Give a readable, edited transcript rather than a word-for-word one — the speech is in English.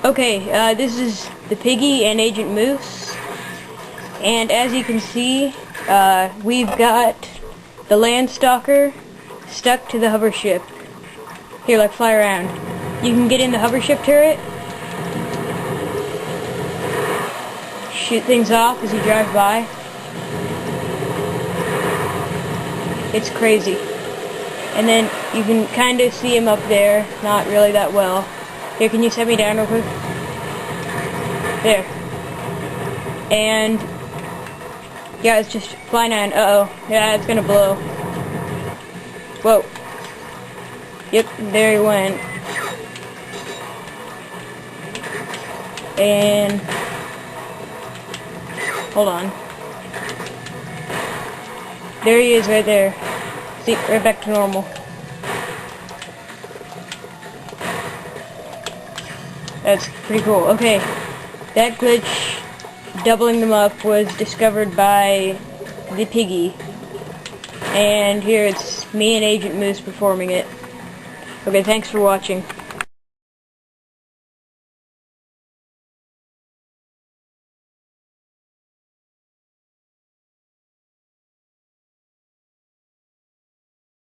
Okay, this is the Piggy and Agent Moose, and as you can see, we've got the Landstalker stuck to the hover ship. Here, like, fly around. You can get in the hover ship turret, shoot things off as you drive by. It's crazy. And then you can kind of see him up there, not really that well. Here, can you set me down real quick? There. And yeah, it's just fly 9. Uh-oh. Yeah, it's gonna blow. Whoa. Yep, there he went. And hold on. There he is right there. See, right back to normal. That's pretty cool. Okay, that glitch, doubling them up, was discovered by the Piggy. And here it's me and Agent Moose performing it. Okay, thanks for watching.